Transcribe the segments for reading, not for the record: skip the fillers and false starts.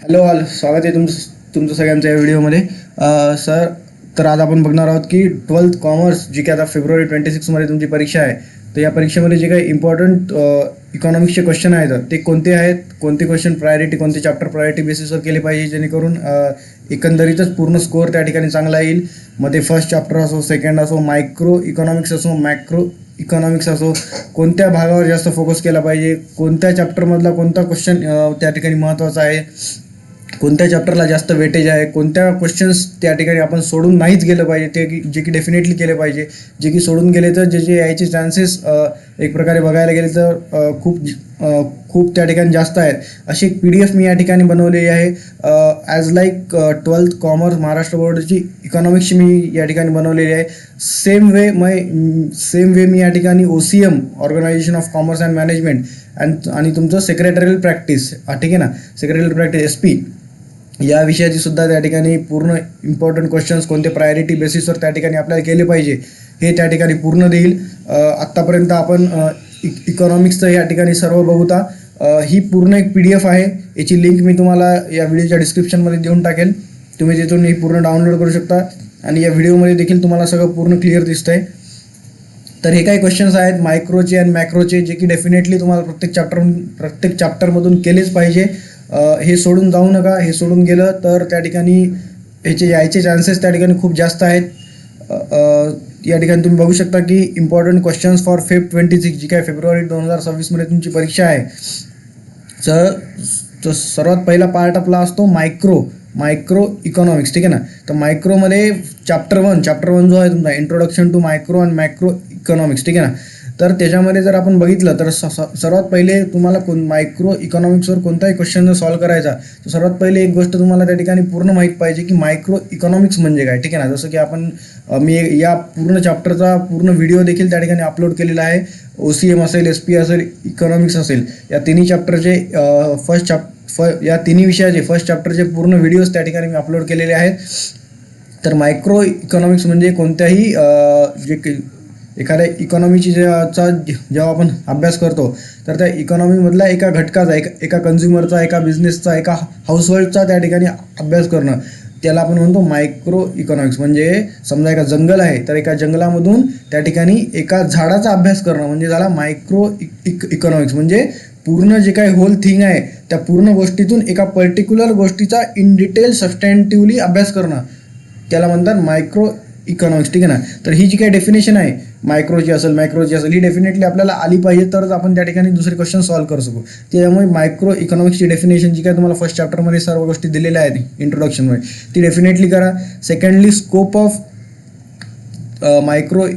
Hello all, स्वागत आहे तुमचं सगळ्यांचं या व्हिडिओमध्ये. सर, तर आज आपण बघणार आहोत की 12th कॉमर्स जी की आता फेब्रुवारी 26मध्ये तुमची परीक्षा आहे. तर या परीक्षेमध्ये जे काही इम्पॉर्टंट इकॉनॉमिक्सचे क्वेश्चन आहेत ते कोणते आहेत, कोणते क्वेश्चन प्रायोरिटी, कोणते चॅप्टर प्रायोरिटी बेसिसवर केले पाहिजे जेणेकरून एकंदरीतच पूर्ण स्कोअर त्या ठिकाणी चांगला येईल. मग ते फर्स्ट चॅप्टर असो, सेकंड असो, मायक्रो इकॉनॉमिक्स असो, मॅक्रो इकॉनॉमिक्स असो, कोणत्या भागावर जास्त फोकस केला पाहिजे, कोणत्या चॅप्टरमधला कोणता क्वेश्चन त्या ठिकाणी महत्त्वाचा आहे, कोणत्या चॅप्टरला जास्त वेटेज आहे, कोणत्या क्वेश्चन्स त्या ठिकाणी आपण सोडून नाहीच गेलं पाहिजे, ते जे की डेफिनेटली केले पाहिजे. जे की सोडून गेले तर जे यायचे चान्सेस एक प्रकारे बघायला गेले तर खूप त्या ठिकाणी जास्त आहेत. अशी एक PDF मी या ठिकाणी बनवलेली आहे. As like 12th commerce Maharashtra बोर्डची इकॉनॉमिक्सची मी या ठिकाणी बनवलेली आहे. सेम वे मी या ठिकाणी OCM organization of commerce and management आणि तुमचं सेक्रेटरियल प्रॅक्टिस, ठीक आहे ना, सेक्रेटरियल प्रॅक्टिस SP या विषयाची सुद्धा त्या ठिकाणी पूर्ण इम्पॉर्टंट क्वेश्चन्स कोणते प्रायोरिटी बेसिसवर त्या ठिकाणी आपल्याला केले पाहिजे हे त्या ठिकाणी पूर्ण देईल. आत्तापर्यंत आपण इकॉनॉमिक्सचं या ठिकाणी सर्व बघूता. ही पूर्ण एक PDF आहे. याची लिंक मी तुम्हाला या व्हिडिओच्या डिस्क्रिप्शनमध्ये देऊन टाकेल. तुम्ही तिथून ही पूर्ण डाउनलोड करू शकता आणि या व्हिडिओमध्ये देखील तुम्हाला सगळं पूर्ण क्लिअर दिसतंय. तर हे काही क्वेश्चन्स आहेत मायक्रोचे आणि मॅक्रोचे, जे की डेफिनेटली तुम्हाला प्रत्येक चॅप्टरमधून केलेच पाहिजे. हे सोडून जाऊ नका. हे सोडून गेलं तर त्या ठिकाणी यायचे चान्सेस त्या ठिकाणी खूप जास्त आहेत. या ठिकाणी तुम्ही बघू शकता की इम्पॉर्टंट क्वेश्चन्स फॉर फेब 26 जी काय फेब्रुवारी 2026मध्ये तुमची परीक्षा आहे. तर सर्वात पहिला पार्ट आपला असतो मायक्रो इकॉनॉमिक्स, ठीक आहे ना. तर मायक्रोमध्ये चॅप्टर वन जो आहे तुमचा introduction to micro and macro economics, ठीक आहे ना. तर त्याच्यामध्ये जर आपण बघितलं तर सर्वात पहिले तुम्हाला मायक्रो इकॉनॉमिक्सवर कोणताही क्वेश्चन जर सॉल्व्ह करायचा तर सर्वात पहिले एक गोष्ट तुम्हाला त्या ठिकाणी पूर्ण माहीत पाहिजे की मायक्रो इकॉनॉमिक्स म्हणजे काय, ठीक आहे ना. जसं की आपण मी या पूर्ण चॅप्टरचा पूर्ण व्हिडिओ देखील त्या ठिकाणी अपलोड केलेला आहे. OCM असेल, SP असेल, इकॉनॉमिक्स असेल, या तिन्ही चॅप्टरचे या तिन्ही विषयाचे फर्स्ट चॅप्टरचे पूर्ण व्हिडिओज त्या ठिकाणी मी अपलोड केलेले आहेत. तर मायक्रो इकॉनॉमिक्स म्हणजे कोणत्याही जे एखाद्या इकॉनॉमीची जेव्हा आपण अभ्यास करतो तर त्या इकॉनॉमीमधला एका घटकाचा, एका कन्झ्युमरचा, एका बिझनेसचा, एका हाऊसहोल्डचा त्या ठिकाणी अभ्यास करणं, त्याला आपण म्हणतो मायक्रो इकॉनॉमिक्स. म्हणजे समजा एका जंगल आहे तर एका जंगलामधून त्या ठिकाणी एका झाडाचा अभ्यास करणं म्हणजे झाला मायक्रो इकॉनॉमिक्स. म्हणजे पूर्ण जे काही होल थिंग आहे त्या पूर्ण गोष्टीतून एका पर्टिक्युलर गोष्टीचा इन डिटेल सबस्टँटिव्हली अभ्यास करणं त्याला म्हणतात मायक्रो इकॉनॉमिक्स, ठीक आहे ना. तर ही जी काही डेफिनेशन आहे मॅक्रोची असेल ही डेफिनेटली आपल्याला आली पाहिजे तरच आपण त्या ठिकाणी दुसरे क्वेश्चन सॉल्व्ह करू शकू. त्यामुळे मायक्रो इकॉनॉमिक्सची डेफिनेशन जी काय तुम्हाला फर्स्ट चॅप्टरमध्ये सर्व गोष्टी दिलेल्या आहेत इंट्रोडक्शनमध्ये ती डेफिनेटली करा. सेकंडली स्कोप ऑफ मायक्रो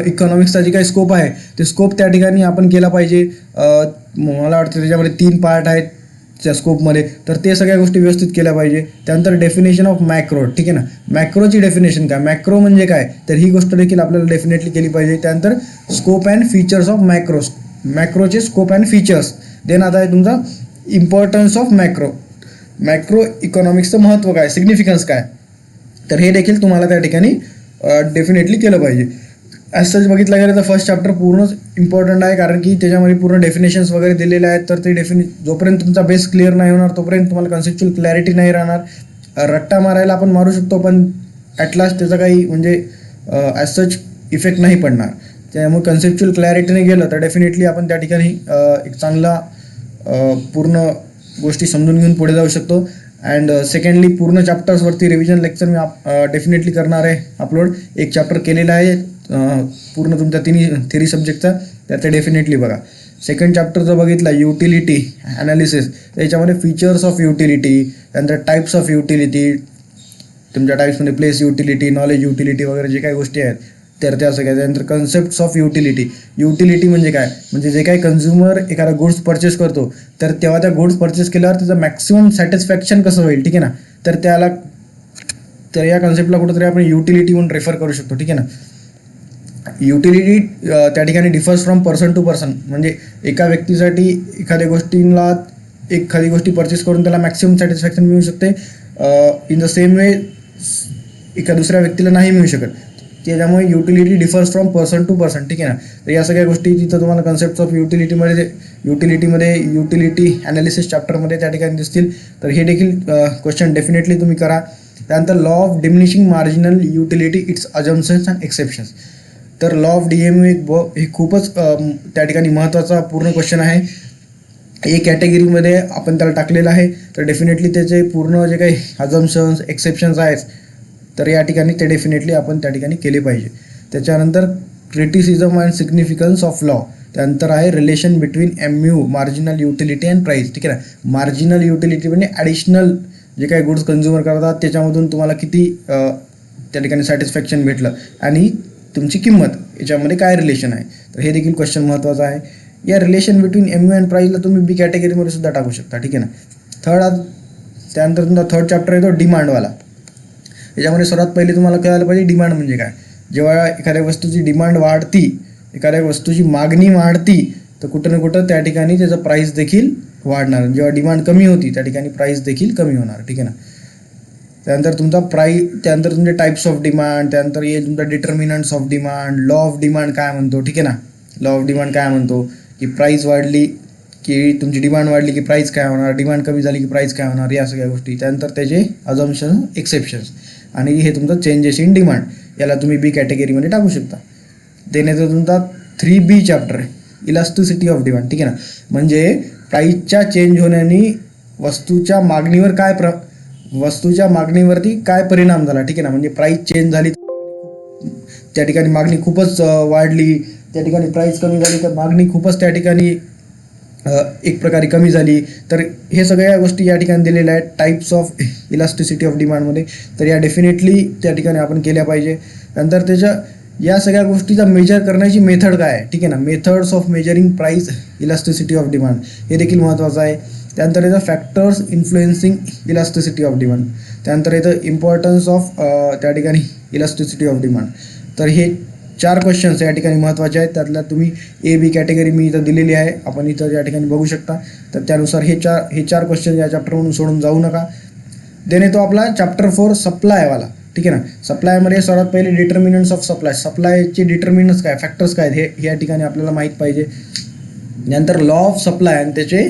इकॉनॉमिक्सचा जी काही स्कोप आहे ते स्कोप त्या ठिकाणी आपण केला पाहिजे. मला वाटतं त्याच्यामध्ये 3 पार्ट आहेत त्या स्कोपमध्ये, तर ते सगळ्या गोष्टी व्यवस्थित केल्या पाहिजे. त्यानंतर डेफिनेशन ऑफ मॅक्रो, ठीक आहे ना. मॅक्रोची डेफिनेशन काय, मॅक्रो म्हणजे काय, तर ही गोष्ट देखील आपल्याला डेफिनेटली केली पाहिजे. त्यानंतर स्कोप अँड फीचर्स ऑफ मॅक्रोचे स्कोप अँड फीचर्स. देन आता आहे तुमचा इम्पॉर्टन्स ऑफ मॅक्रो इकॉनॉमिक्सचं महत्त्व काय, सिग्निफिकन्स काय, तर हे देखील तुम्हाला त्या ठिकाणी डेफिनेटली केलं पाहिजे. ॲज सच बघितलं गेलं तर फर्स्ट चॅप्टर पूर्णच इम्पॉर्टंट आहे, कारण की त्याच्यामध्ये पूर्ण डेफिनेशन्स वगैरे दिलेले आहेत. तर ते जोपर्यंत तुमचा बेस क्लिअर नाही होणार तोपर्यंत तुम्हाला कन्सेप्च्युअल क्लॅरिटी नाही राहणार. रट्टा मारायला आपण मारू शकतो पण ॲट लास्ट त्याचा काही म्हणजे ॲज सच इफेक्ट नाही पडणार. त्यामुळे कन्सेप्च्युअल क्लॅरिटीने गेलं तर डेफिनेटली आपण त्या ठिकाणी एक चांगला पूर्ण गोष्टी समजून घेऊन पुढे जाऊ शकतो. अँड सेकंडली पूर्ण चॅप्टर्सवरती रिव्हिजन लेक्चर मी डेफिनेटली करणार आहे अपलोड. एक चॅप्टर केलेला आहे पूर्ण तुमच्या तिन्ही थेरी सब्जेक्टचा, तर ते डेफिनेटली बघा. सेकंड चॅप्टर जर बघितला युटिलिटी ॲनालिसिस, त्याच्यामध्ये फीचर्स ऑफ युटिलिटी, त्यानंतर टाईप्स ऑफ युटिलिटी, तुमच्या टाईप्समध्ये प्लेस युटिलिटी, नॉलेज युटिलिटी वगैरे जे काही गोष्टी आहेत तर त्या सगळ्या. त्यानंतर कन्सेप्ट्स ऑफ युटिलिटी म्हणजे काय, म्हणजे जे काही कन्झ्युमर एखादा गुड्स परचेस करतो तर तेव्हा त्या गुड्स परचेस केल्यावर त्याचं मॅक्सिमम सॅटिस्फॅक्शन कसं होईल, ठीक आहे ना. तर या कन्सेप्टला कुठंतरी आपण युटिलिटी म्हणून रेफर करू शकतो, ठीक आहे ना. युटिलिटी त्या ठिकाणी differs from person to person, म्हणजे एका व्यक्तीसाठी एखादी गोष्टी परचेस करून त्याला मॅक्सिमम सॅटिस्फॅक्शन मिळू शकते. इन द सेम वे एका दुसऱ्या व्यक्तीला नाही मिळू शकत. त्याच्यामुळे utility differs from person to person, ठीक आहे ना. तर या सगळ्या गोष्टी तिथं तुम्हाला कन्सेप्ट ऑफ युटिलिटी ॲनालिसिस चॅप्टरमध्ये त्या ठिकाणी दिसतील. तर हे देखील क्वेश्चन डेफिनेटली तुम्ही करा. त्यानंतर law of diminishing marginal utility, its assumptions and exceptions. तर लॉ ऑफ DMU हे खूपच त्या ठिकाणी महत्त्वाचा पूर्ण क्वेश्चन आहे. ए कॅटेगरीमध्ये आपण त्याला टाकलेलं आहे. तर डेफिनेटली त्याचे पूर्ण जे काही अजम्पशन्स एक्सेप्शन्स आहेत तर या ठिकाणी ते डेफिनेटली आपण त्या ठिकाणी केले पाहिजे. त्याच्यानंतर criticism and significance of law, त्यानंतर आहे relation between MU marginal utility and price, ठीक आहे ना. मार्जिनल युटिलिटी म्हणजे ॲडिशनल जे काही गुड्स कन्झ्युमर करतात त्याच्यामधून तुम्हाला किती त्या ठिकाणी सॅटिस्फॅक्शन भेटलं आणि तुमची किंमत याच्यामध्ये काय रिलेशन आहे. तर हे देखील क्वेश्चन महत्त्वाचं आहे. या रिलेशन बिटवीन MU अँड प्राईसला तुम्ही बी कॅटेगरीमध्ये सुद्धा टाकू शकता, ठीक आहे ना. त्यानंतर तुमचा थर्ड चॅप्टर येतो डिमांडवाला. याच्यामध्ये सर्वात पहिले तुम्हाला कळायला पाहिजे डिमांड म्हणजे काय. जेव्हा एखाद्या वस्तूची डिमांड वाढती, एखाद्या वस्तूची मागणी वाढती, तर कुठं ना कुठं त्या ठिकाणी त्याचं प्राईस देखील वाढणार. जेव्हा डिमांड कमी होती त्या ठिकाणी प्राईस देखील कमी होणार, ठीक आहे ना. त्यानंतर त्यानंतर तुमचे टाईप्स ऑफ डिमांड, त्यानंतर येईल तुमचा determinants of demand, law of demand काय म्हणतो, ठीक आहे ना. लॉ ऑफ डिमांड काय म्हणतो की प्राईस वाढली की तुमची डिमांड वाढली की प्राईस काय होणार, डिमांड कमी झाली की प्राईस काय होणार, या सगळ्या गोष्टी. त्यानंतर त्याचे अजम्पशन एक्सेप्शन्स आणि हे तुमचं चेंजेस इन डिमांड, याला तुम्ही बी कॅटेगरीमध्ये टाकू शकता. देण्याचा तुमचा 3B चॅप्टर आहे इलास्टिसिटी ऑफ डिमांड, ठीक आहे ना. म्हणजे प्राईसच्या चेंज होण्याने वस्तूच्या मागणीवरती काय परिणाम झाला, ठीक आहे ना. म्हणजे प्राईस चेंज झाली त्या ठिकाणी मागणी खूपच वाढली, त्या ठिकाणी प्राईस कमी झाली तर मागणी खूपच त्या ठिकाणी एक प्रकारे कमी झाली. तर हे सगळ्या गोष्टी या ठिकाणी दिलेल्या आहेत टाईप्स ऑफ इलास्टिसिटी ऑफ डिमांडमध्ये. तर या डेफिनेटली त्या ठिकाणी आपण केल्या पाहिजे. नंतर या सगळ्या गोष्टीचा मेजर करण्याची मेथड काय आहे, ठीक आहे ना. Methods of measuring price elasticity of demand हे देखील महत्त्वाचं आहे. त्यानंतर येतं factors influencing elasticity of demand. त्यानंतर येतं इम्पॉर्टन्स ऑफ त्या ठिकाणी इलास्टिसिटी ऑफ डिमांड. तर हे 4 क्वेश्चन्स या ठिकाणी महत्त्वाचे आहेत. त्यातल्या तुम्ही AB कॅटेगरी मी इथं दिलेली आहे, आपण इथं या ठिकाणी बघू शकता. तर त्यानुसार हे चार क्वेश्चन या चॅप्टरमधून सोडून जाऊ नका. देन येतो आपला चॅप्टर 4 सप्लायवाला, ठीक आहे ना. सप्लायमध्ये सर्वात पहिले डिटर्मिनंट्स ऑफ सप्लाय, सप्लायचे डिटर्मिनंट्स काय, फॅक्टर्स काय हे या ठिकाणी आपल्याला माहीत पाहिजे. नंतर लॉ ऑफ सप्लाय आणि त्याचे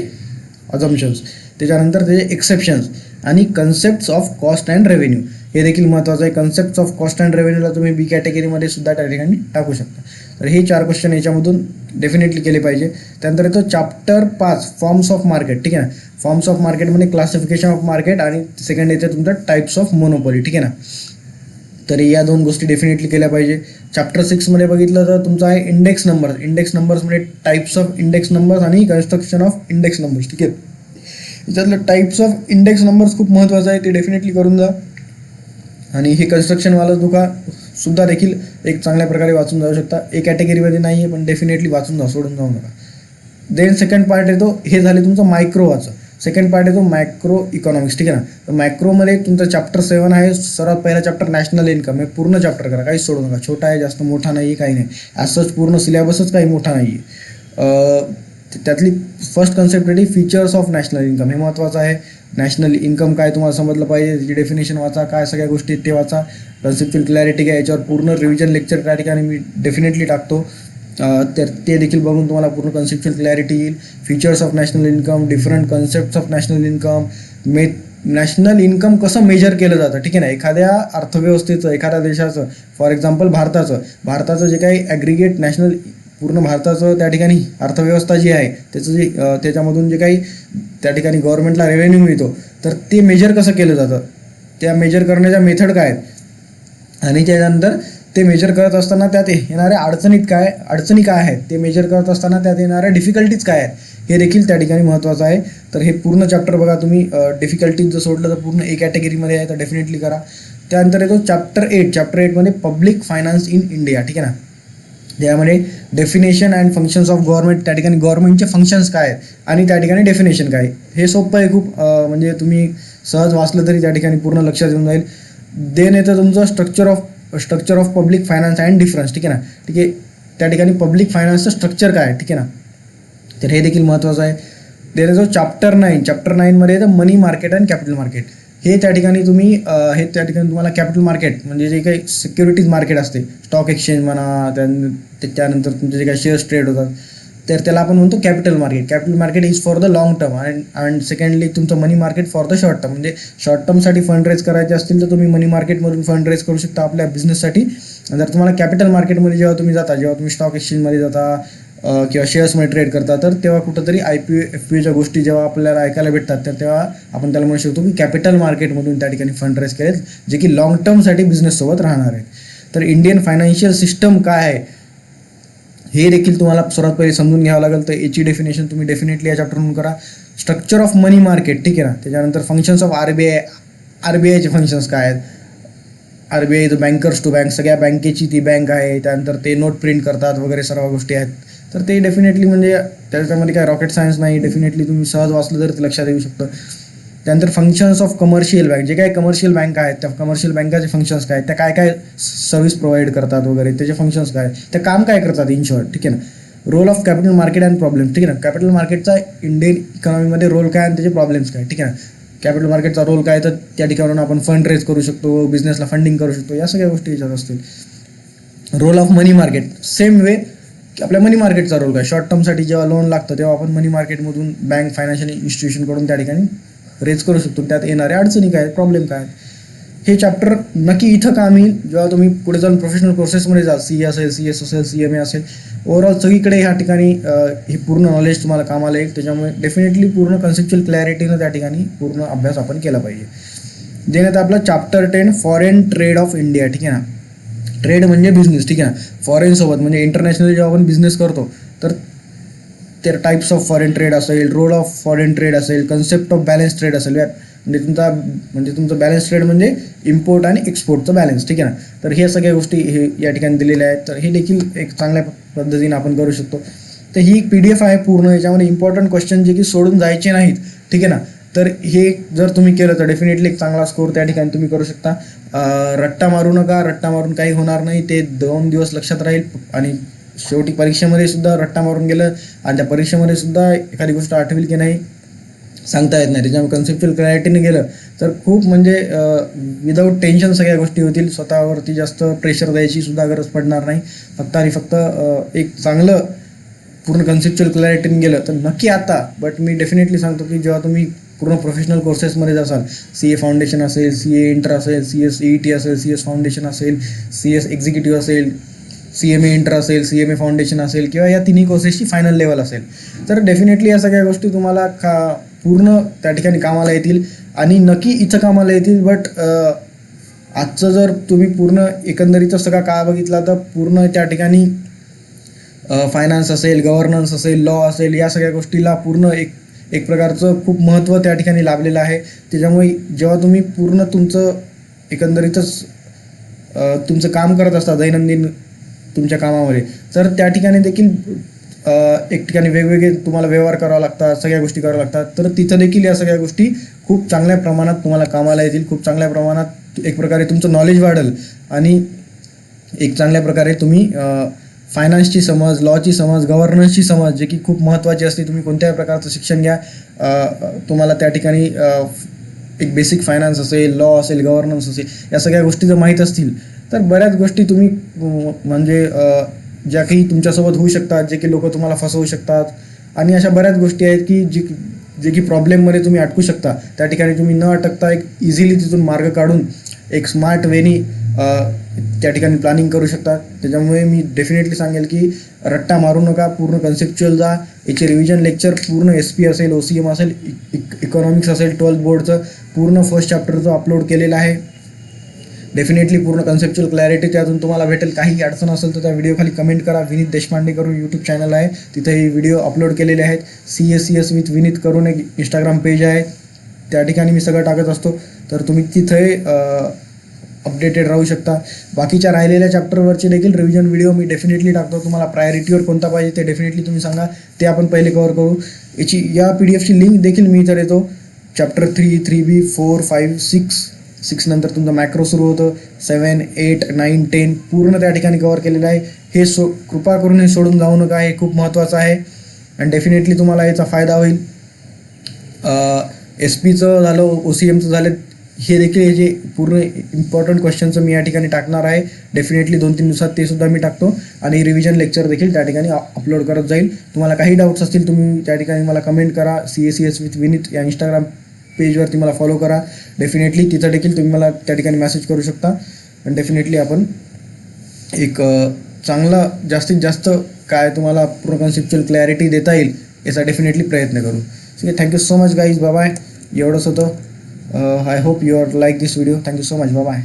अजम्पशन्स, त्याच्यानंतर त्याचे एक्सेप्शन्स आणि concepts of cost and revenue हे देखील महत्त्वाचं आहे. कन्सेप्ट्स ऑफ कॉस्ट अँड रेव्हेन्यूला तुम्ही बी कॅटेगरीमध्ये सुद्धा त्या ठिकाणी टाकू शकता. तर हे 4 क्वेश्चन याच्यामधून डेफिनेटली केले पाहिजे. त्यानंतर येतो चॅप्टर 5 फॉर्म्स ऑफ मार्केट, ठीक आहे ना. फॉर्म्स ऑफ मार्केटमध्ये क्लासिफिकेशन ऑफ मार्केट आणि सेकंड येते तुमचं टाईप्स ऑफ मोनोपोली, ठीक आहे ना. तर या 2 गोष्टी डेफिनेटली केल्या पाहिजे. चॅप्टर 6मध्ये बघितलं तर तुमचं आहे इंडेक्स नंबर्स. इंडेक्स नंबर्समध्ये टाईप्स ऑफ इंडेक्स नंबर्स आणि कन्स्ट्रक्शन ऑफ इंडेक्स नंबर्स, ठीक आहे. याच्यातलं टाईप्स ऑफ इंडेक्स नंबर्स खूप महत्त्वाचं आहे, ते डेफिनेटली करून जा. आणि हे कन्स्ट्रक्शनवाला सुद्धा देखील एक चांगल्या प्रकारे वाचून जाऊ शकता. ए कॅटेगरीमध्ये नाही आहे पण डेफिनेटली वाचून जा, सोडून जाऊ नका. देन सेकंड पार्ट येतो, हे झाले तुमचं मायक्रोवाचं. सेकंड पार्ट येतो मायक्रो इकॉनॉमिक्स, ठीक आहे ना. तर मायक्रोमध्ये तुमचं चॅप्टर 7 आहे. सर्वात पहिला चॅप्टर नॅशनल इन्कम, हे पूर्ण चॅप्टर करा, काहीच सोडू नका. छोटा आहे, जास्त मोठा नाही आहे, काही नाही. असंच पूर्ण सिलेबसच काही मोठा नाही आहे. त्यातली फर्स्ट कन्सेप्ट आहे फीचर्स ऑफ नॅशनल इन्कम, हे महत्त्वाचं आहे. नॅशनल इन्कम काय तुम्हाला समजलं पाहिजे, त्याची डेफिनेशन वाचा, काय सगळ्या गोष्टी ते वाचा. कन्सेप्च्युअल क्लॅरिटी काय, याच्यावर पूर्ण रिव्हिजन लेक्चर त्या ठिकाणी मी डेफिनेटली टाकतो. तर ते देखील बघून तुम्हाला पूर्ण कन्सेप्च्युअल क्लॅरिटी येईल. Features of national income, different concepts of national income, national income कसं मेजर केलं जातं, ठीक आहे ना. एखाद्या अर्थव्यवस्थेचं, एखाद्या देशाचं, फॉर एक्झाम्पल भारताचं जे काही ॲग्रिगेट नॅशनल पूर्ण भारताचं त्या ठिकाणी अर्थव्यवस्था जी आहे त्याच्यामधून जे काही त्या ठिकाणी गव्हर्नमेंटला रेव्हेन्यू मिळतो, तर ते मेजर कसं केलं जातं, त्या मेजर करण्याच्या मेथड काय आहेत आणि त्यानंतर ते मेजर करत असताना त्यात येणाऱ्या अडचणी काय आहेत, ते मेजर करत असताना त्यात येणाऱ्या डिफिकल्टीज काय आहेत, हे देखील त्या ठिकाणी महत्त्वाचं आहे. तर हे पूर्ण चॅप्टर बघा तुम्ही. डिफिकल्टीज जर सोडलं तर पूर्ण ए कॅटेगरीमध्ये आहे, तर डेफिनेटली करा. त्यानंतर येतो चॅप्टर 8. चॅप्टर 8मध्ये पब्लिक फायनान्स इन इंडिया, ठीक आहे ना. त्यामध्ये definition and functions of government, त्या ठिकाणी गव्हर्नमेंटचे फंक्शन्स काय आहेत आणि त्या ठिकाणी डेफिनेशन काय. हे सोपं आहे खूप, म्हणजे तुम्ही सहज वाचलं तरी त्या ठिकाणी पूर्ण लक्षात येऊन जाईल. देन येतं तुमचं structure of public finance and difference, ठीक आहे ना. ठीक आहे, त्या ठिकाणी पब्लिक फायनान्सचं स्ट्रक्चर काय आहे, ठीक आहे ना. तर हे देखील महत्त्वाचं आहे. देन येतो चॅप्टर 9. चॅप्टर 9मध्ये येतं मनी मार्केट अँड कॅपिटल मार्केट. हे त्या ठिकाणी तुम्हाला कॅपिटल मार्केट म्हणजे जे काही सिक्युरिटीज मार्केट असते, स्टॉक एक्सचेंज म्हणा, त्यानंतर तुमचे जे काही शेअर्स ट्रेड होतात, तर त्याला आपण म्हणतो capital market. Capital market is for the long term and secondly तुमचं money market for the short term. म्हणजे शॉर्ट टर्मसाठी फंड रेज करायचे असतील तर तुम्ही मनी मार्केटमधून फंड रेज करू शकता आपल्या बिझनेससाठी. जर तुम्हाला कॅपिटल मार्केटमध्ये जेव्हा तुम्ही स्टॉक एक्सचेंजमध्ये जाता किंवा शेअर्समध्ये ट्रेड करता, तर तेव्हा कुठंतरी IPO FPOच्या गोष्टी जेव्हा आपल्याला ऐकायला भेटतात, तर तेव्हा आपण त्याला म्हणू शकतो की कॅपिटल मार्केटमधून त्या ठिकाणी फंड रेज केलेत, जे की लॉंग टर्मसाठी बिझनेससोबत राहणार आहेत. तर इंडियन फायनान्शियल सिस्टम काय आहे हे देखील तुम्हाला सर्वात पहिले समजून घ्यावं लागेल. तर याची डेफिनेशन तुम्ही डेफिनेटली या चॅप्टरमधून करा. स्ट्रक्चर ऑफ मनी मार्केट, ठीक आहे ना. त्याच्यानंतर फंक्शन्स ऑफ RBIचे फंक्शन्स काय आहेत. RBI is bankers to bank, सगळ्या बँकेची ती बँक आहे. त्यानंतर ते नोट प्रिंट करतात वगैरे सर्व गोष्टी आहेत. तर ते डेफिनेटली म्हणजे त्याच्यामध्ये काय रॉकेट सायन्स नाही, डेफिनेटली तुम्ही सहज वाचलं तर ते लक्षात येऊ शकतं. त्यानंतर फंक्शन्स ऑफ कमर्शियल बँक, जे काही कमर्शियल बँक आहेत त्या कमर्शियल बँकाचे फंक्शन्स काय, त्या काय काय सर्व्हिस प्रोव्हाइड करतात वगैरे, त्याचे फंक्शन्स काय, त्या काम काय करतात इन शॉर्ट, ठीक आहे ना. Role of capital market and problem, ठीक आहे ना. कॅपिटल मार्केटचा इंडियन इकॉनॉमीमध्ये रोल काय आणि त्याचे प्रॉब्लेम्स काय, ठीक आहे ना. कॅपिटल मार्केटचा रोल काय, तर त्या ठिकाणून आपण फंड रेज करू शकतो, बिझनेसला फंडिंग करू शकतो, या सगळ्या गोष्टी याच्यात असतील. Role of money market, same way आपल्या मनी मार्केटचा रोल काय, शॉर्ट टर्मसाठी जेव्हा लोन लागतं तेव्हा आपण मनी मार्केटमधून बँक फायनान्शियल इन्स्टिट्यूशनकडून त्या ठिकाणी रेज करू शकतो. त्यात येणाऱ्या अडचणी काय, प्रॉब्लेम काय, हे चॅप्टर नक्की इथं काम येईल जेव्हा तुम्ही पुढे जाऊन प्रोफेशनल कोर्सेसमध्ये जाल. CA असेल, CS असेल, CMA असेल, ओव्हरऑल सगळीकडे ह्या ठिकाणी हे पूर्ण नॉलेज तुम्हाला कामाला येईल. त्याच्यामुळे डेफिनेटली पूर्ण कन्सेप्च्युअल क्लॅरिटीनं त्या ठिकाणी पूर्ण अभ्यास आपण केला पाहिजे. देण्यात आपला chapter 10 foreign trade off India, ठीक आहे ना. ट्रेड म्हणजे बिझनेस, ठीक आहे ना. फॉरेनसोबत म्हणजे इंटरनॅशनल जेव्हा आपण बिझनेस करतो तर ते टाईप्स ऑफ फॉरेन ट्रेड असेल, रोल ऑफ फॉरेन ट्रेड असेल, कन्सेप्ट ऑफ बॅलन्स ट्रेड असेल. म्हणजे तुमचं बॅलन्स ट्रेड म्हणजे इम्पोर्ट आणि एक्सपोर्टचं बॅलन्स, ठीक आहे ना. तर हे सगळ्या गोष्टी हे या ठिकाणी दिलेल्या आहेत. तर हे देखील एक चांगल्या पद्धतीने आपण करू शकतो. तर ही PDF आहे पूर्ण, याच्यामध्ये इम्पॉर्टंट क्वेश्चन जे की सोडून जायचे नाहीत, ठीक आहे ना. तर हे जर तुम्ही केलं तर डेफिनेटली एक चांगला स्कोर त्या ठिकाणी तुम्ही करू शकता. रट्टा मारू नका, रट्टा मारून काही होणार नाही. ते 2 दिवस लक्षात राहील आणि शेवटी परीक्षेमध्ये सुद्धा रट्टा मारून गेलं आणि त्या परीक्षेमध्ये सुद्धा एखादी गोष्ट आठवेल की नाही सांगता येत नाही. त्याच्यामुळे कन्सेप्च्युअल क्लॅरिटीने गेलं तर खूप म्हणजे विदाऊट टेन्शन सगळ्या गोष्टी होतील. स्वतःवरती जास्त प्रेशर द्यायची सुद्धा गरज पडणार नाही. फक्त आणि फक्त एक चांगलं पूर्ण कन्सेप्च्युअल क्लॅरिटीने गेलं तर नक्की आता. बट मी डेफिनेटली सांगतो की जेव्हा तुम्ही पूर्ण प्रोफेशनल कोर्सेसमध्ये जासाल, CA फाउंडेशन असेल, CA इंटर असेल, CS EET असेल, CS फाउंडेशन असेल, CS एक्झिक्युटिव्ह असेल, CMA इंटर असेल, CMA फाउंडेशन असेल किंवा या तिन्ही कोर्सेसची फायनल लेवल असेल, तर डेफिनेटली या सगळ्या गोष्टी तुम्हाला पूर्ण त्या ठिकाणी कामाला येतील आणि नक्की इथं कामाला येतील. बट आजचं जर तुम्ही पूर्ण एकंदरीत सगळा काळ बघितला तर पूर्ण त्या ठिकाणी फायनान्स असेल, गव्हर्नन्स असेल, लॉ असेल, या सगळ्या गोष्टीला पूर्ण एक प्रकारचं खूप महत्त्व त्या ठिकाणी लाभलेलं आहे. त्याच्यामुळे जेव्हा तुम्ही पूर्ण तुमचं एकंदरीतच तुमचं काम करत असता दैनंदिन तुमच्या कामामध्ये, तर त्या ठिकाणी देखील एक ठिकाणी वेगवेगळे तुम्हाला व्यवहार करावा लागतात, सगळ्या गोष्टी कराव्या लागतात. तर तिथं देखील या सगळ्या गोष्टी खूप चांगल्या प्रमाणात तुम्हाला कामाला येतील. खूप चांगल्या प्रमाणात एक प्रकारे तुमचं नॉलेज वाढेल आणि एक चांगल्या प्रकारे तुम्ही फायनान्सची समज, लॉची समज, गव्हर्नन्सची समज, जे की खूप महत्त्वाची असते. तुम्ही कोणत्याही प्रकारचं शिक्षण घ्या, तुम्हाला त्या ठिकाणी एक बेसिक फायनान्स असेल, लॉ असेल, गव्हर्नन्स असेल, या सगळ्या गोष्टी जर माहीत असतील तर बऱ्याच गोष्टी तुम्ही म्हणजे ज्या काही तुमच्यासोबत होऊ शकतात, जे की लोक तुम्हाला फसवू शकतात आणि अशा बऱ्याच गोष्टी आहेत की जे की प्रॉब्लेममध्ये तुम्ही अटकू शकता, त्या ठिकाणी तुम्ही न अटकता एक इझिली तिथून मार्ग काढून एक स्मार्ट वेनी त्या ठिकाणी प्लॅनिंग करू शकता. त्याच्यामुळे मी डेफिनेटली सांगेल की रट्टा मारू नका, पूर्ण कन्सेप्च्युअल जा. याचे रिव्हिजन लेक्चर पूर्ण SP असेल, OCM असेल, इकॉनॉमिक्स असेल, 12th बोर्डचं पूर्ण फर्स्ट चॅप्टरचं अपलोड केलेलं आहे. डेफिनेटली पूर्ण कन्सेप्च्युअल क्लॅरिटी त्यातून तुम्हाला भेटेल. काही अडचण असेल तर त्या व्हिडिओ खाली कमेंट करा. विनीत देशपांडे करून यूट्यूब चॅनल आहे, तिथे ही व्हिडिओ अपलोड केलेले आहेत. CS विथ विनीत करून एक इंस्टाग्राम पेज आहे, त्या ठिकाणी मी सगळं टाकत असतो. तर तुम्ही तिथे अपडेटेड राहू शकता. बाकीच्या राहिलेल्या चॅप्टरवरचे देखील रिव्हिजन व्हिडिओ मी डेफिनेटली टाकतो. तुम्हाला प्रायोरिटीवर कोणता पाहिजे ते डेफिनेटली तुम्ही सांगा, ते आपण पहिले कव्हर करू. या PDFची लिंक देखील मी इथं देतो. चॅप्टर 3, 3B, 4, 5, 6 नंतर तुमचं मॅक्रो सुरू होतं. 7, 8, 9, 10 पूर्ण त्या ठिकाणी कव्हर केलेलं आहे. हे कृपा करून हे सोडून जाऊ नका, हे खूप महत्त्वाचं आहे आणि डेफिनेटली तुम्हाला याचा फायदा होईल. SPचं झालं, OCMचं झालं, हे देखील हे जे पूर्ण इम्पॉर्टंट क्वेश्चनचं मी या ठिकाणी टाकणार आहे. डेफिनेटली 2-3 दिवसात ते सुद्धा मी टाकतो आणि रिव्हिजन लेक्चर देखील त्या ठिकाणी अपलोड करत जाईल. तुम्हाला काही डाऊट्स असतील तुम्ही त्या ठिकाणी मला कमेंट करा. CACS विथ विनीत या इंस्टाग्राम पेजवरती मला फॉलो करा. डेफिनेटली तिथं देखील तुम्ही मला त्या ठिकाणी मेसेज करू शकता आणि डेफिनेटली आपण एक चांगला जास्तीत जास्त काय तुम्हाला पूर्ण कन्सेप्च्युअल क्लॅरिटी देता येईल याचा डेफिनेटली प्रयत्न करू. ठीक आहे. Thank you so much guys. Bye. एवढंच होतं. I hope you are like this video. Thank you so much. Bye bye.